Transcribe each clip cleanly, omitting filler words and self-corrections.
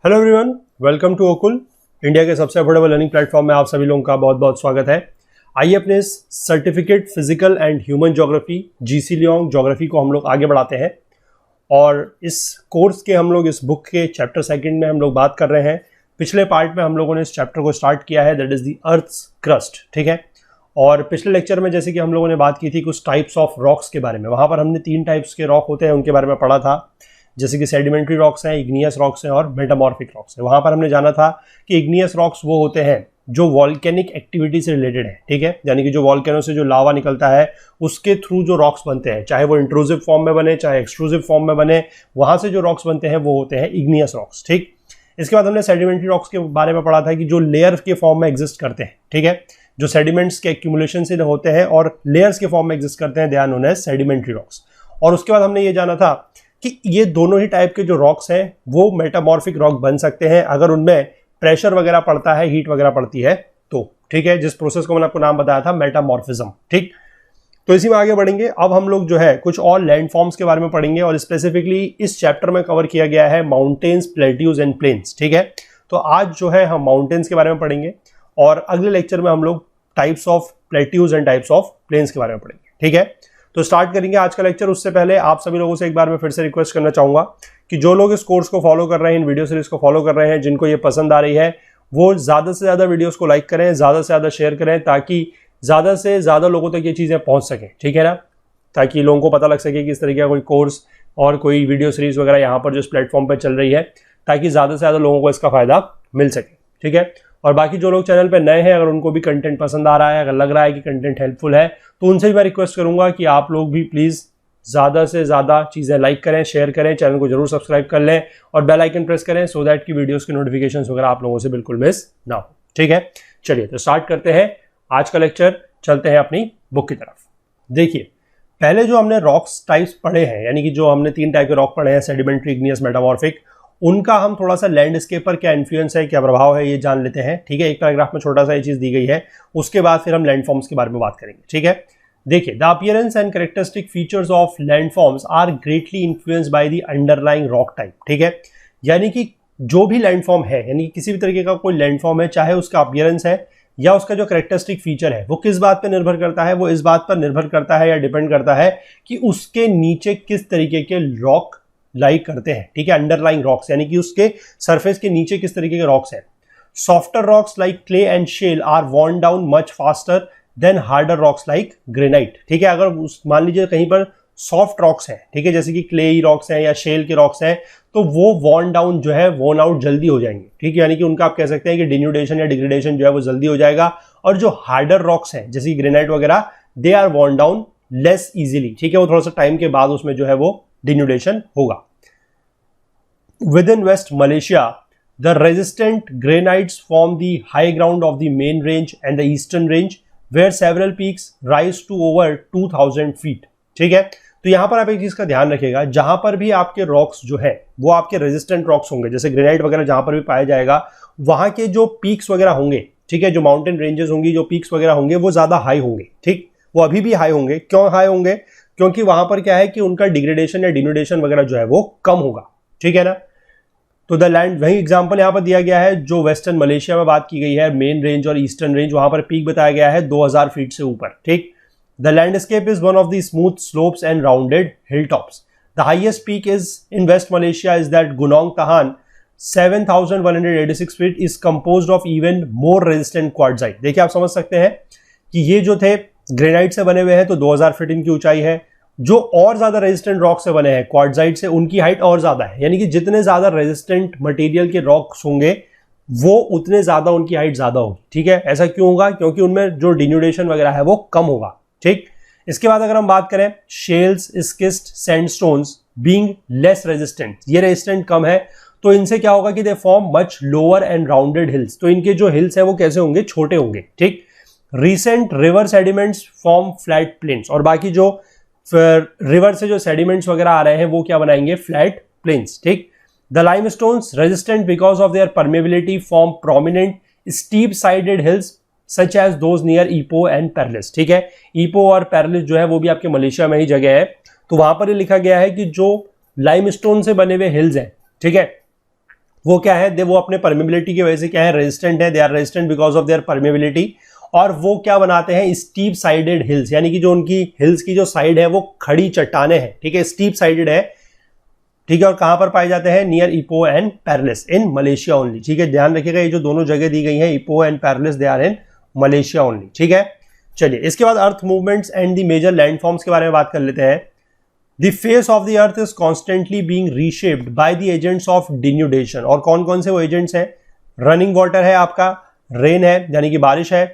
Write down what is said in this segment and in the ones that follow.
Hello everyone, welcome to Okul, India के सबसे affordable learning platform में आप सभी लोगों का बहुत बहुत स्वागत है। आइए अपने इस certificate physical and human geography GC Leong geography को हम लोग आगे बढ़ाते हैं। और इस कोर्स के हम लोग इस बुक के चैप्टर सेकंड में हम लोग बात कर रहे हैं। पिछले पार्ट में हम लोगों ने इस चैप्टर को स्टार्ट किया है, that is the earth's crust. ठीक है, और पिछले लेक्चर में जैसे कि हम लोगों ने बात की थी कुछ टाइप्स ऑफ रॉक्स के बारे में। वहाँ पर हमने 3 टाइप्स के रॉक होते हैं उनके बारे में पढ़ा था, जैसे कि सेडिमेंट्री रॉक्स हैं, इग्नियस रॉक्स हैं और मेटामॉर्फिक रॉक्स हैं। वहाँ पर हमने जाना था कि इग्नियस रॉक्स वो होते हैं जो वॉल्केनिक एक्टिविटी से रिलेटेड है। ठीक है, यानी कि जो वॉल्केनो से जो लावा निकलता है उसके थ्रू जो रॉक्स बनते हैं, चाहे वो इंट्रूसिव फॉर्म में बने चाहे एक्सट्रूसिव फॉर्म में बने, वहाँ से जो रॉक्स बनते हैं वो होते हैं इग्नियस रॉक्स। ठीक, इसके बाद हमने सेडिमेंट्री रॉक्स के बारे में पढ़ा था कि जो लेयर के फॉर्म में एग्जिस्ट करते हैं। ठीक है, जो सेडिमेंट्स के एक्यूमुलेशन से होते हैं और लेयर्स के फॉर्म में एग्जिस्ट करते हैं, they are known as sedimentary rocks. और उसके बाद हमने ये जाना था कि ये दोनों ही टाइप के जो रॉक्स हैं वो मेटामॉर्फिक रॉक बन सकते हैं अगर उनमें प्रेशर वगैरह पड़ता है, हीट वगैरह पड़ती है तो। ठीक है, जिस प्रोसेस को मैंने आपको नाम बताया था मेटामॉर्फिज्म। ठीक, तो इसी में आगे बढ़ेंगे। अब हम लोग जो है कुछ और लैंड फॉर्म्स के बारे में पढ़ेंगे और स्पेसिफिकली इस चैप्टर में कवर किया गया है माउंटेन्स, प्लेट्यूज एंड प्लेन्स। ठीक है, तो आज जो है हम माउंटेन्स के बारे में पढ़ेंगे और अगले लेक्चर में हम लोग types of plateaus and types of plains के बारे में पढ़ेंगे। ठीक है, तो स्टार्ट करेंगे आज का लेक्चर। उससे पहले आप सभी लोगों से एक बार मैं फिर से रिक्वेस्ट करना चाहूंगा कि जो लोग इस कोर्स को फॉलो कर रहे हैं, इन वीडियो सीरीज को फॉलो कर रहे हैं, जिनको ये पसंद आ रही है, वो ज़्यादा से ज़्यादा वीडियोस को लाइक करें, ज़्यादा से ज़्यादा शेयर करें, ताकि ज़्यादा से ज़्यादा लोगों तक ये चीज़ें पहुँच सकें। ठीक है ना, ताकि लोगों को पता लग सके कि इस तरीके का कोई कोर्स और कोई वीडियो सीरीज वगैरह यहाँ पर जो इस प्लेटफॉर्म पर चल रही है, ताकि ज़्यादा से ज़्यादा लोगों को इसका फ़ायदा मिल सके। ठीक है, और बाकी जो लोग चैनल पे नए हैं, अगर उनको भी कंटेंट पसंद आ रहा है, अगर लग रहा है कि कंटेंट हेल्पफुल है, तो उनसे भी मैं रिक्वेस्ट करूंगा कि आप लोग भी प्लीज़ ज़्यादा से ज़्यादा चीज़ें लाइक करें, शेयर करें, चैनल को जरूर सब्सक्राइब कर लें और बेल आइकन प्रेस करें सो दैट कि वीडियोस की नोटिफिकेशंस वगैरह आप लोगों से बिल्कुल मिस ना हो। ठीक है, चलिए तो स्टार्ट करते हैं आज का लेक्चर, चलते हैं अपनी बुक की तरफ। देखिए, पहले जो हमने रॉक्स टाइप्स पढ़े हैं, यानी कि जो हमने 3 टाइप के रॉक पढ़े हैं, सेडिमेंट्री, इग्नियस, मेटामॉर्फिक, उनका हम थोड़ा सा लैंडस्केप पर क्या इन्फ्लुएंस है, क्या प्रभाव है, ये जान लेते हैं। ठीक है, एक पैराग्राफ में छोटा सा ये चीज़ दी गई है, उसके बाद फिर हम लैंडफॉर्म्स के बारे में बात करेंगे। ठीक है, देखिए, the appearance and characteristic features of landforms are greatly influenced by the underlying rock type. ठीक है, यानी कि जो भी लैंडफॉर्म है, यानी कि किसी भी तरीके का कोई लैंडफॉर्म है, चाहे उसका अपीयरेंस है या उसका जो कैरेक्टरिस्टिक फीचर है, वो किस बात पर निर्भर करता है, वो इस बात पर निर्भर करता है या डिपेंड करता है कि उसके नीचे किस तरीके के रॉक लाइक करते हैं। ठीक है, अंडरलाइंग रॉक्स, यानी कि उसके सरफेस के नीचे किस तरीके के रॉक्स हैं। Softer rocks like clay and shale are worn down much faster than harder rocks like granite. ठीक है, अगर मान लीजिए कहीं पर सॉफ्ट रॉक्स हैं, ठीक है, जैसे कि क्ले रॉक्स हैं या शेल के रॉक्स हैं, तो वो वॉर्न डाउन जो है, वॉर्न आउट जल्दी हो जाएंगे। ठीक है, यानी कि उनका आप कह सकते हैं कि डिन्यूडेशन या डिग्रेडेशन जो है वो जल्दी हो जाएगा। और जो हार्डर रॉक्स हैं जैसे कि ग्रेनाइट वगैरह, they are worn down less easily. ठीक है, वो थोड़ा सा टाइम के बाद उसमें जो है वो डिन्यूडेशन होगा। Within West Malaysia, the resistant granites form the high ground of the main range and the eastern range, where several peaks rise to over 2000 feet. ठीक है, तो यहां पर आप एक चीज का ध्यान रखिएगा, जहां पर भी आपके रॉक्स जो है वो आपके रेजिस्टेंट रॉक्स होंगे, जैसे ग्रेनाइट वगैरह जहां पर भी पाया जाएगा, वहां के जो पीक्स वगैरह होंगे, ठीक है, जो माउंटेन रेंजेस होंगी, जो पीक्स वगैरह होंगे, वो ज्यादा हाई होंगे। ठीक, वो अभी भी हाई होंगे। क्यों हाई होंगे? क्योंकि वहां पर क्या है कि उनका डिग्रेडेशन या डिन्यूडेशन वगैरह जो है वो कम होगा। ठीक है ना, तो द लैंड, वही एग्जांपल यहाँ पर दिया गया है जो वेस्टर्न मलेशिया में बात की गई है, मेन रेंज और ईस्टर्न रेंज, वहां पर पीक बताया गया है 2000 फीट से ऊपर। ठीक, the landscape is one of the smooth slopes and rounded hill tops. The highest peak is in West Malaysia is that Gunung Tahan 7186 feet is composed of even more resistant quartzite. देखिए, आप समझ सकते हैं कि ये जो थे granite से बने हुए हैं तो 2000 फीट इनकी ऊंचाई है। जो और ज्यादा रेजिस्टेंट रॉक से बने हैं क्वार्टजाइट से, उनकी हाइट और ज्यादा है, यानी कि जितने ज्यादा रेजिस्टेंट मटेरियल के रॉक्स होंगे वो उतने ज्यादा उनकी हाइट ज्यादा होगी। ठीक है, ऐसा क्यों होगा? क्योंकि उनमें जो डिन्यूडेशन वगैरह है वो कम होगा। ठीक, इसके बाद अगर हम बात करें shales, schist, sandstones being less resistant, ये रेजिस्टेंट कम है, तो इनसे क्या होगा कि they form much lower and rounded hills. तो इनके जो हिल्स है वो कैसे होंगे? छोटे होंगे। ठीक, recent river sediments form flat plains, और बाकी जो रिवर से जो सेडिमेंट्स वगैरह आ रहे हैं वो क्या बनाएंगे? Flat plains. ठीक, the limestones resistant because of their permeability form prominent steep sided hills such as those near Ipoh and Perlis. ठीक है, ईपो और पेरलिस जो है वो भी आपके मलेशिया में ही जगह है। तो वहां पर ये लिखा गया है कि जो लाइमस्टोन से बने हुए हिल्स हैं, ठीक है, वो क्या है, वो अपने परमेबिलिटी की वजह से क्या है, रेजिस्टेंट है, they are resistant because of their permeability. और वो क्या बनाते हैं, स्टीप साइडेड हिल्स, यानी कि जो उनकी हिल्स की जो साइड है वो खड़ी चट्टाने हैं, ठीक है, स्टीप साइडेड है, ठीक है। और कहां पर पाए जाते हैं, near Ipoh and Perlis in Malaysia only, ठीक है। ध्यान रखिएगा ये जो दोनों जगह दी गई हैं, Ipoh and Perlis, they are in Malaysia only, ठीक है। चलिए इसके बाद earth movements and the major landforms के बारे में बात कर लेते हैं। The face of the earth is constantly being reshaped by the agents of denudation. और कौन कौन से वो एजेंट्स हैं, रनिंग वाटर है आपका, रेन है यानी कि बारिश है,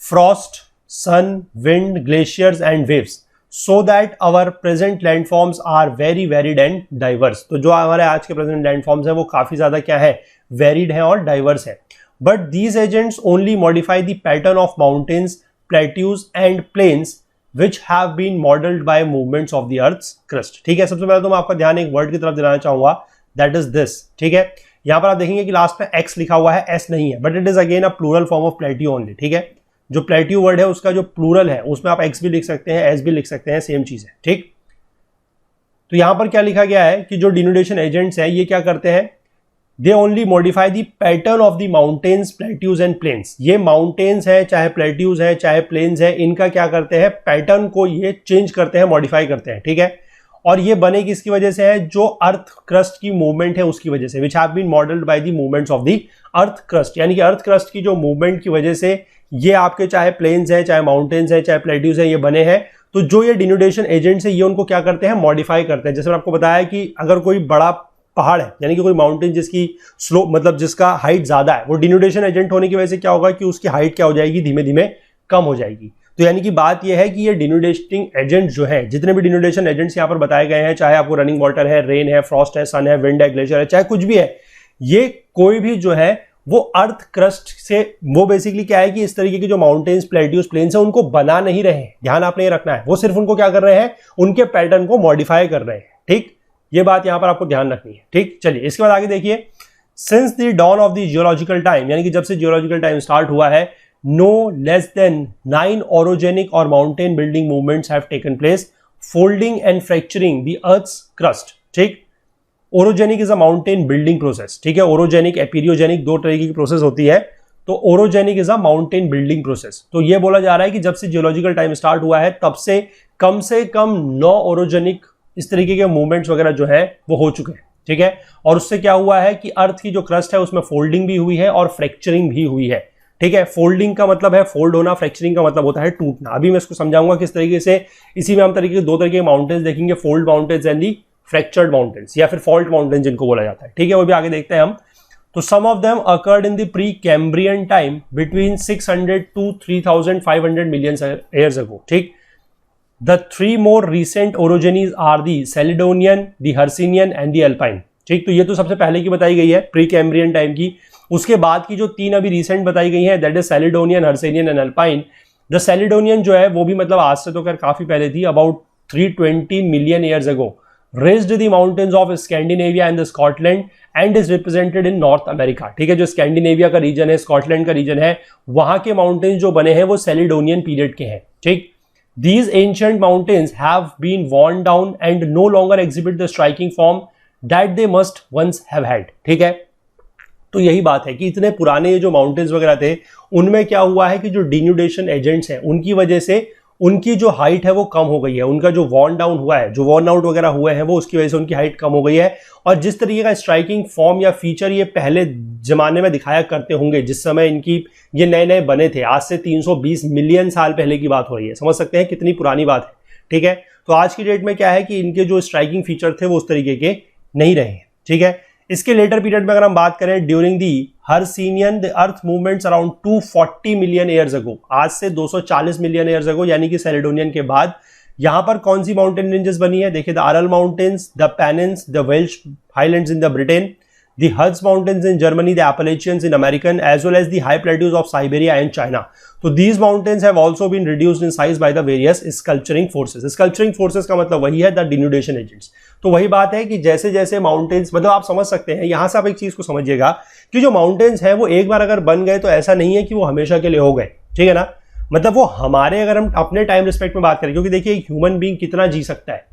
frost, sun, wind, glaciers and waves, so that our present landforms are very varied and diverse. तो जो हमारे आज के प्रेजेंट लैंडफॉर्म्स हैं वो काफी ज्यादा क्या है, वेरिड है और डाइवर्स है। But these agents only modify the pattern of mountains, plateaus and plains which have been modeled by movements of the earth's crust, ठीक है। सबसे पहले तो मैं आपका ध्यान एक वर्ड की तरफ दिलाना चाहूंगा, that is this, ठीक है। यहां पर आप देखेंगे कि लास्ट में x लिखा हुआ है, s नहीं है, but it is again a plural form of plateau only, ठीक है। जो प्लेट्यू वर्ड है उसका जो प्लूरल है उसमें आप x भी लिख सकते हैं, s भी लिख सकते हैं, सेम चीज है, ठीक। तो यहां पर क्या लिखा गया है कि जो डिनोटेशन एजेंट्स हैं ये क्या करते हैं, they only modify the pattern of the mountains, plateaus and plains. ये माउंटेन्स है, चाहे प्लेट्यूज है, चाहे प्लेन्स है, इनका क्या करते हैं, पैटर्न को ये चेंज करते हैं, मॉडिफाई करते हैं, ठीक है। और ये बने किसकी वजह से है, जो अर्थ क्रस्ट की मूवमेंट है उसकी वजह से, which have been modelled by the movements of the earth crust, यानी कि अर्थ क्रस्ट की जो मूवमेंट की वजह से ये आपके चाहे प्लेन्स है, चाहे माउंटेन्स है, चाहे प्लेट्यूज है, ये बने हैं। तो जो ये डिनोटेशन एजेंट्स है ये उनको क्या करते हैं, मॉडिफाई करते हैं। जैसे मैंने आपको बताया कि अगर कोई बड़ा पहाड़ है यानी कि कोई माउंटेन जिसकी स्लोप मतलब जिसका हाइट ज्यादा है, वो डिनोटेशन एजेंट होने की वजह से क्या होगा कि उसकी हाइट क्या हो जाएगी, धीमे धीमे कम हो जाएगी। तो यानी कि बात यह है कि ये डिनोटेटिंग एजेंट जो है, जितने भी डिनोटेशन एजेंट्स यहाँ पर बताए गए हैं, चाहे आपको रनिंग वाटर है, रेन है, फ्रॉस्ट है, सन है, विंड है, ग्लेशियर है, चाहे कुछ भी है, ये कोई भी जो है वो अर्थ क्रस्ट से, वो बेसिकली क्या है कि इस तरीके के जो माउंटेन्स, प्लेट्यूज, प्लेन्स है उनको बना नहीं रहे हैं, ध्यान आपने ये रखना है, वो सिर्फ उनको क्या कर रहे हैं, उनके पैटर्न को मॉडिफाई कर रहे हैं, ठीक। ये बात यहां पर आपको ध्यान रखनी है, ठीक। चलिए इसके बाद आगे देखिए, since the dawn of the geological time, यानी कि जब से जियोलॉजिकल टाइम स्टार्ट हुआ है, no less than 9 orogenic or mountain building movements have taken place, folding and fracturing the earth's crust, ठीक। Orogenic is a mountain building process, ठीक है। Orogenic, एपीरियोजेनिक, दो तरीके की प्रोसेस होती है। तो orogenic is a mountain building process. तो ये बोला जा रहा है कि जब से जियोलॉजिकल टाइम स्टार्ट हुआ है तब से कम 9 ओरोजेनिक इस तरीके के मूवमेंट्स वगैरह जो है वो हो चुके हैं, ठीक है। और उससे क्या हुआ है कि अर्थ की जो क्रस्ट है उसमें फोल्डिंग भी हुई है और फ्रैक्चरिंग भी हुई है, ठीक है। फोल्डिंग का मतलब है फोल्ड होना, फ्रैक्चरिंग का मतलब होता है टूटना। अभी मैं इसको समझाऊंगा किस तरीके से। इसी में हम तरीके के दो तरीके के माउंटेन्स देखेंगे, fold mountains and the fractured mountains, या फिर फॉल्ट माउंटेन जिनको बोला जाता है, ठीक है। वो भी आगे देखते हैं हम। तो some of them occurred in the Precambrian time between 600 to 3500 million years ago, ठीक। The 3 more recent orogenies are the Caledonian, the Hercynian and the Alpine, ठीक। तो ये तो सबसे पहले की बताई गई है, प्री कैम्ब्रियन टाइम की। उसके बाद की जो 3 अभी रिसेंट बताई गई हैं, that is Caledonian, Hercynian and Alpine। The Caledonian जो है वो भी मतलब आज से तो खैर काफी पहले थी, about 320 million years ago, raised the mountains of Scandinavia and the Scotland and is represented in North America, ठीक है। जो स्कैंडिनेविया का रीजन है, स्कॉटलैंड का रीजन है, वहां के माउंटेन्स जो बने हैं वो Caledonian पीरियड के हैं, ठीक। These ancient mountains have been worn down and no longer exhibit the striking form that they must once have had, ठीक है। तो यही बात है कि इतने पुराने ये जो माउंटेन्स वगैरह थे उनमें क्या हुआ है कि जो डिन्यूडेशन एजेंट्स हैं उनकी वजह से उनकी जो हाइट है वो कम हो गई है, उनका जो वॉर्न डाउन हुआ है, जो वॉर्न आउट वगैरह हुए हैं वो उसकी वजह से उनकी हाइट कम हो गई है। और जिस तरीके का स्ट्राइकिंग फॉर्म या फीचर ये पहले जमाने में दिखाया करते होंगे, जिस समय इनकी ये नए नए बने थे, आज से 320 मिलियन साल पहले की बात हो रही है, समझ सकते हैं कितनी पुरानी बात है, ठीक है। तो आज की डेट में क्या है कि इनके जो स्ट्राइकिंग फीचर थे वो उस तरीके के नहीं रहे, ठीक है। इसके लेटर पीरियड में अगर हम बात करें, during the Hercynian the earth movements around 240 million years अगो, आज से 240 मिलियन ईयर्स अगो, यानी कि सेलेडोनियन के बाद यहां पर कौन सी माउंटेन रेंजेस बनी है, देखिए the Ural mountains, the Pennines, the Welsh Highlands in the Britain, the Harz Mountains in Germany, the Appalachians in American, as well as the high plateaus of Siberia and China. So these mountains have also been reduced in size by the various sculpturing forces. Sculpturing forces का मतलब वही है the denudation agents. तो वही बात है कि जैसे जैसे माउंटेन्स, मतलब आप समझ सकते हैं, यहां से आप एक चीज को समझिएगा कि जो माउंटेन्स है वो एक बार अगर बन गए तो ऐसा नहीं है कि वो हमेशा के लिए हो गए, ठीक है ना। मतलब वो हमारे, अगर हम अपने टाइम रिस्पेक्ट में बात करें, क्योंकि देखिए एक ह्यूमन बीइंग कितना जी सकता है,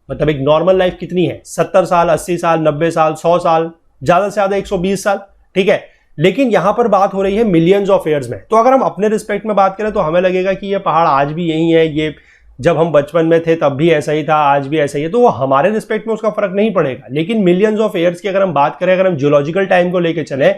मतलब एक नॉर्मल लाइफ कितनी है, 70 साल, 80 साल, 90 साल, 100 साल, ज्यादा से ज्यादा 120 साल, ठीक है। लेकिन यहां पर बात हो रही है मिलियंस ऑफ ईयर्स में। तो अगर हम अपने रिस्पेक्ट में बात करें तो हमें लगेगा कि ये पहाड़ आज भी यही है, ये जब हम बचपन में थे तब भी ऐसा ही था, आज भी ऐसा ही है, तो वो हमारे रिस्पेक्ट में उसका फर्क नहीं पड़ेगा। लेकिन मिलियंस ऑफ ईयर्स की अगर हम बात करें, अगर हम जियोलॉजिकल टाइम को लेकर चले,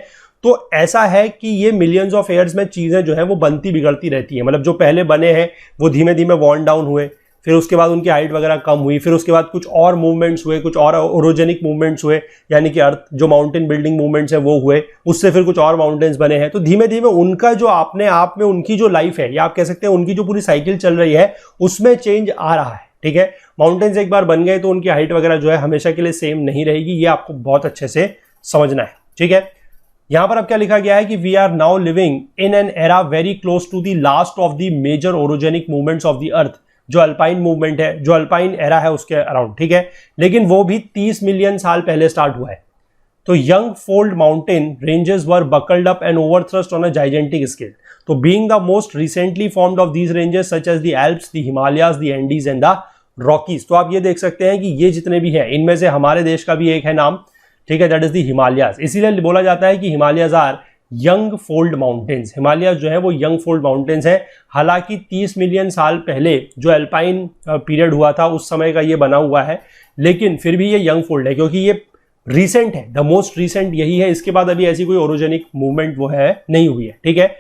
तो ऐसा है कि ये मिलियंस ऑफ ईयर्स में चीजें जो है वो बनती बिगड़ती रहती है। मतलब जो पहले बने हैं वो धीमे धीमे वॉर्न डाउन हुए, फिर उसके बाद उनकी हाइट वगैरह कम हुई, फिर उसके बाद कुछ और मूवमेंट्स हुए, कुछ और ओरोजेनिक मूवमेंट्स हुए, यानी कि अर्थ जो माउंटेन बिल्डिंग मूवमेंट्स है वो हुए, उससे फिर कुछ और माउंटेन्स बने हैं। तो धीमे धीमे उनका जो अपने आप में उनकी जो लाइफ है, या आप कह सकते हैं उनकी जो पूरी साइकिल चल रही है, उसमें चेंज आ रहा है, ठीक है। माउंटेन्स एक बार बन गए तो उनकी हाइट वगैरह जो है हमेशा के लिए सेम नहीं रहेगी, ये आपको बहुत अच्छे से समझना है, ठीक है। यहां पर अब क्या लिखा गया है कि we are now living in an era very close to the last of the major orogenic movements of the earth, जो अल्पाइन मूवमेंट है, जो अल्पाइन एरा है उसके अराउंड, ठीक है। लेकिन वो भी 30 मिलियन साल पहले स्टार्ट हुआ है। तो young fold mountain ranges were buckled up and overthrust on a gigantic scale. तो being the most recently formed of these ranges such as the Alps, the Himalayas, the Andes and the Rockies. तो आप ये देख सकते हैं कि ये जितने भी हैं इनमें से हमारे देश का भी एक है नाम, ठीक है, दैट इज द हिमालयाज। इसीलिए बोला जाता है कि Himalayas are young fold mountains. Himalaya जो है वो यंग फोल्ड माउंटेन्स है। हालांकि 30 मिलियन साल पहले जो अल्पाइन पीरियड हुआ था उस समय का ये बना हुआ है, लेकिन फिर भी ये यंग फोल्ड है क्योंकि ये रिसेंट है, द मोस्ट रिसेंट यही है। इसके बाद अभी ऐसी कोई ओरोजेनिक मूवमेंट वो है नहीं हुई है, ठीक है।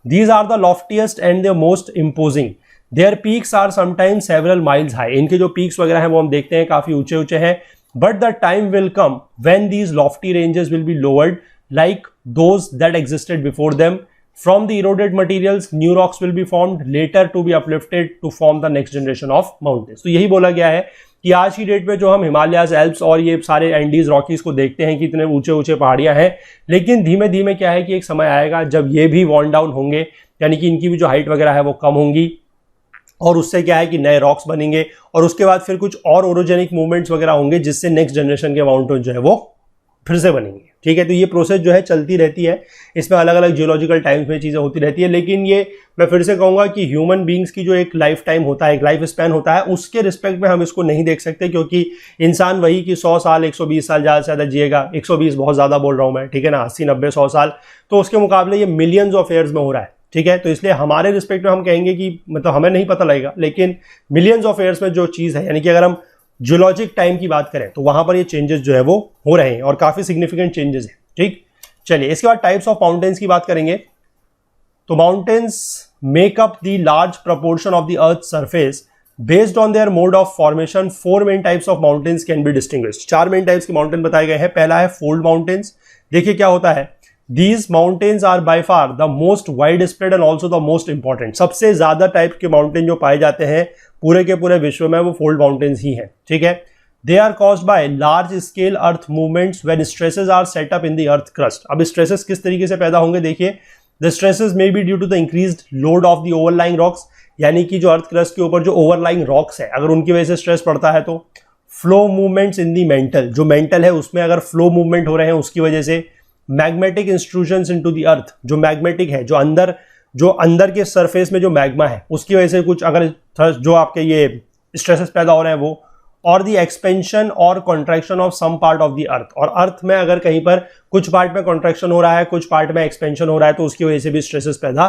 These are the loftiest and the most imposing, their peaks are sometimes several miles high. इनके जो पीक्स वगैरह हैं वो हम देखते हैं काफी ऊंचे ऊंचे हैं। But the time will come when these Lofty ranges will be lowered like those that existed before them. From the eroded materials, new rocks will be formed, later to be uplifted to form the next generation of mountains. तो यही बोला गया है कि आज की date में जो हम हिमालयाज, एल्प्स और ये सारे एंडीज, रॉकीज को देखते हैं कि इतने ऊंचे ऊंचे पहाड़ियां हैं, लेकिन धीमे धीमे क्या है कि एक समय आएगा जब ये भी वॉर्न डाउन होंगे, यानी कि इनकी भी जो हाइट वगैरह है वो कम होंगी, और उससे क्या है कि नए रॉक्स बनेंगे, और उसके बाद फिर कुछ और ओरोजेनिक मूवमेंट्स वगैरह होंगे जिससे नेक्स्ट जनरेशन के माउंटेन जो है वो फिर से बनेंगे, ठीक है। तो ये प्रोसेस जो है चलती रहती है, इसमें अलग अलग जियोलॉजिकल टाइम्स में चीज़ें होती रहती है। लेकिन ये मैं फिर से कहूँगा कि ह्यूमन बींग्स की जो एक लाइफ टाइम होता है, एक लाइफ स्पैन होता है, उसके रिस्पेक्ट में हम इसको नहीं देख सकते, क्योंकि इंसान वही कि 100 साल 120 साल ज़्यादा से ज़्यादा जिएगा। 120 बहुत ज़्यादा बोल रहा हूँ मैं, ठीक है ना, 80 90 100 साल, तो उसके मुकाबले ये मिलियंस ऑफ ईयर्स में हो रहा है, ठीक है। तो इसलिए हमारे रिस्पेक्ट में हम कहेंगे कि मतलब हमें नहीं पता लगेगा, लेकिन मिलियंस ऑफ ईयर्स में जो चीज़ है, यानी कि अगर हम जियोलॉजिक टाइम की बात करें तो वहां पर ये चेंजेस जो है वो हो रहे हैं और काफी सिग्निफिकेंट चेंजेस हैं, ठीक। चलिए इसके बाद टाइप्स ऑफ माउंटेन्स की बात करेंगे। तो mountains make up the large proportion of the earth surface based on their mode of formation. 4 main types of mountains can be distinguished. 4 main types के माउंटेन बताए गए हैं। पहला है फोल्ड माउंटेन्स। देखिए क्या होता है, these mountains are by far the most wide spread and also the most important. सबसे ज्यादा टाइप के माउंटेन जो पाए जाते हैं पूरे के पूरे विश्व में वो फोल्ड माउंटेन्स ही हैं, ठीक है। They are caused by large scale earth movements when stresses are set up in the earth crust. अब स्ट्रेसेस किस तरीके से पैदा होंगे, देखिए, the stresses may be due to the increased load of the overlying rocks, यानी कि जो अर्थ क्रस्ट के ऊपर जो ओवरलाइंग रॉक्स है अगर उनकी वजह से स्ट्रेस पड़ता है तो। फ्लो मूवमेंट्स इन दी मेंटल, जो मेंटल है उसमें अगर फ्लो मूवमेंट हो रहे हैं उसकी वजह से। Magmatic intrusions into the earth, जो मैग्मेटिक है, जो अंदर के सरफेस में जो मैग्मा है उसकी वजह से कुछ अगर जो आपके ये स्ट्रेसेस पैदा हो रहे हैं वो। और द एक्सपेंशन और contraction of some part of the earth, और अर्थ में अगर कहीं पर कुछ पार्ट में कॉन्ट्रैक्शन हो रहा है, कुछ पार्ट में एक्सपेंशन हो रहा है, तो उसकी वजह से भी स्ट्रेसेस पैदा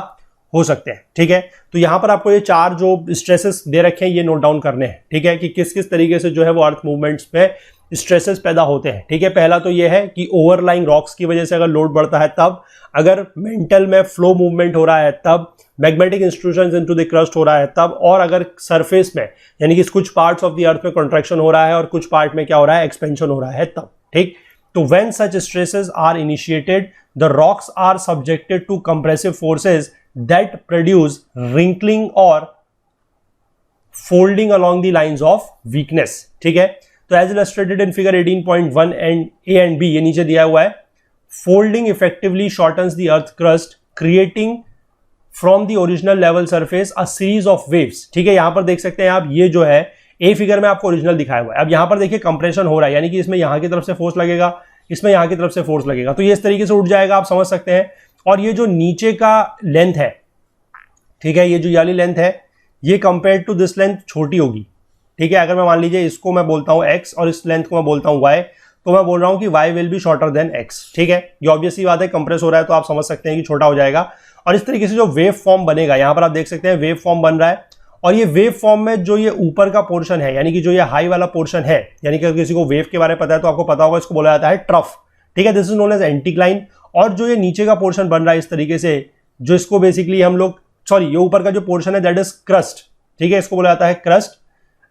हो सकते हैं, ठीक है। तो यहां पर आपको ये 4 जो स्ट्रेसेस दे रखे हैं ये नोट डाउन करने हैं, ठीक है, कि किस किस तरीके से जो है वो अर्थ मूवमेंट्स में स्ट्रेसेस पैदा होते हैं, ठीक है। पहला तो ये है कि ओवरलाइंग रॉक्स की वजह से अगर लोड बढ़ता है तब, अगर मेंटल में फ्लो मूवमेंट हो रहा है तब, magmatic intrusions into the crust हो रहा है तब, और अगर सरफेस में यानी कि कुछ पार्ट्स ऑफ द अर्थ में कॉन्ट्रैक्शन हो रहा है और कुछ पार्ट में क्या हो रहा है, एक्सपेंशन हो रहा है तब, ठीक। तो when such stresses are initiated the rocks are subjected to compressive forces that produce wrinkling or folding along the lines of weakness, ठीक है। तो as illustrated in figure 18.1 and A and B, ये नीचे दिया हुआ है, folding effectively shortens the earth crust creating from the original level surface a series of waves, ठीक है। यहां पर देख सकते हैं आप, ये जो है ए फिगर में आपको ओरिजिनल दिखाया हुआ है। अब यहां पर देखिए कंप्रेशन हो रहा है, यानी कि इसमें यहां की तरफ से फोर्स लगेगा, इसमें यहां की तरफ से फोर्स लगेगा, तो ये इस तरीके से उठ जाएगा, आप समझ सकते हैं। और ये जो नीचे का लेंथ है, ठीक है, ये जो वाली लेंथ है ये कंपेयर टू दिस लेंथ छोटी होगी, ठीक है। अगर मैं मान लीजिए इसको मैं बोलता हूं x और इस लेंथ को मैं बोलता हूं y, तो मैं बोल रहा हूं कि y will be shorter than x। ठीक है, ये ऑब्वियसली बात है, कंप्रेस हो रहा है तो आप समझ सकते हैं कि छोटा हो जाएगा। और इस तरीके से जो वेव फॉर्म बनेगा, यहां पर आप देख सकते हैं वेव फॉर्म बन रहा है, और ये वेव फॉर्म में जो ये ऊपर का पोर्शन है, यानी कि जो ये हाई वाला पोर्शन है, यानी कि अगर किसी को वेव के बारे में पता है तो आपको पता होगा, इसको बोला जाता है ट्रफ। ठीक है, this is known as anticline. और जो ये नीचे का पोर्शन बन रहा है इस तरीके से, जो इसको बेसिकली हम लोग, सॉरी, ये ऊपर का जो पोर्शन है दैट इज क्रस्ट। ठीक है, इसको बोला जाता है क्रस्ट।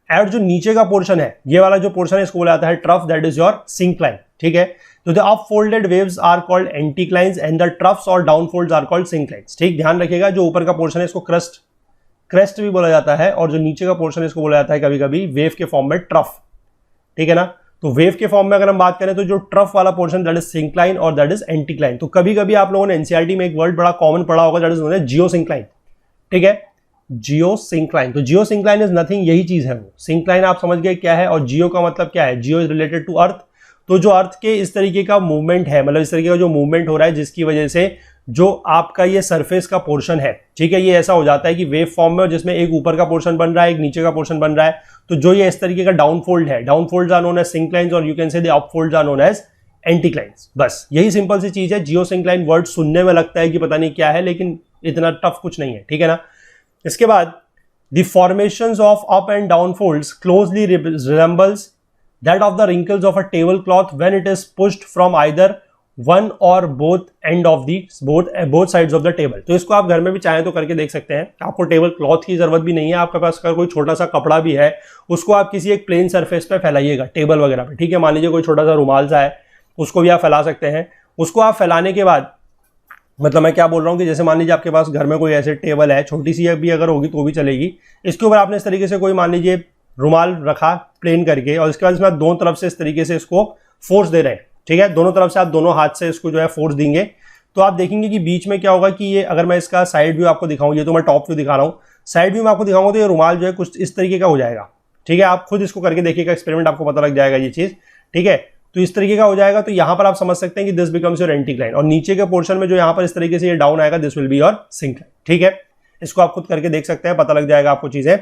और जो नीचे का पोर्शन है, ये वाला जो पोर्शन है, इसको बोला जाता है trough, that is your syncline. ठीक है, तो the up folded waves are called anticlines and the troughs or down folds are called synclines. ठीक, ध्यान रखिएगा, जो ऊपर का पोर्शन है इसको क्रेस्ट भी बोला जाता है, और जो नीचे का पोर्शन है इसको बोला जाता है कभी कभी वेव के फॉर्म में ट्रफ। ठीक है ना, तो वेव के फॉर्म में अगर हम बात करें तो जो ट्रफ वाला पोर्शन दैट इज सिंक्लाइन और दैट इज एंटीक्लाइन। तो कभी कभी आप लोगों ने एनसीईआरटी में एक वर्ड बड़ा कॉमन पढ़ा होगा, that is known as geosyncline. ठीक है, जियोसिंक्लाइन। तो जियोसिंक्लाइन इज नथिंग, यही चीज है वो। सिंक्लाइन आप समझ गए क्या है, और जियो का मतलब क्या है, जियो इज रिलेटेड टू अर्थ। तो जो अर्थ के इस तरीके का मूवमेंट है, मतलब इस तरीके का जो मूवमेंट हो रहा है, जिसकी वजह से जो आपका ये सरफेस का पोर्शन है, ठीक है, ये ऐसा हो जाता है कि वेव फॉर्म में, जिसमें एक ऊपर का पोर्शन बन रहा है, एक नीचे का पोर्शन बन रहा है, तो जो ये इस तरीके का डाउनफोल्ड है, downfolds are known as synclines, और you can say the upfolds are known as anticlines. बस यही सिंपल सी चीज है। जियोसिंक्लाइन वर्ड सुनने में लगता है कि पता नहीं क्या है, लेकिन इतना टफ कुछ नहीं है। ठीक है ना, इसके बाद the formations of up and down folds closely resembles that of the wrinkles of a table cloth when it is pushed from either one or both end of the both sides of the table. तो इसको आप घर में भी चाहें तो करके देख सकते हैं। आपको टेबल क्लॉथ की जरूरत भी नहीं है, आपके पास अगर कोई छोटा सा कपड़ा भी है, उसको आप किसी एक प्लेन सरफेस पे फैलाइएगा, टेबल वगैरह पे। ठीक है, मान लीजिए कोई छोटा सा रुमाल सा है, उसको भी आप फैला सकते हैं। उसको आप फैलाने के बाद, मतलब मैं क्या बोल रहा हूँ कि जैसे मान लीजिए आपके पास घर में कोई ऐसे टेबल है, छोटी सी भी अगर होगी तो भी चलेगी, इसके ऊपर आपने इस तरीके से कोई मान लीजिए रुमाल रखा प्लेन करके, और इसके बाद इसमें दोनों तरफ से इस तरीके से इसको फोर्स दे रहे हैं। ठीक है, दोनों तरफ से आप दोनों हाथ से इसको जो है फोर्स देंगे, तो आप देखेंगे कि बीच में क्या होगा कि ये, अगर मैं इसका साइड व्यू आपको दिखाऊं, ये तो मैं टॉप व्यू दिखा रहा हूँ, साइड व्यू में आपको दिखाऊंगा तो ये रुमाल जो है कुछ इस तरीके का हो जाएगा। ठीक है, आप खुद इसको करके देखिएगा, एक्सपेरिमेंट, आपको पता लग जाएगा ये चीज। ठीक है, तो इस तरीके का हो जाएगा, तो यहां पर आप समझ सकते हैं कि दिस बिकम्स योर एंटीक्लाइन, और नीचे के पोर्शन में जो यहां पर इस तरीके से ये डाउन आएगा, this will be your syncline. ठीक है, इसको आप खुद करके देख सकते हैं, पता लग जाएगा आपको चीजें।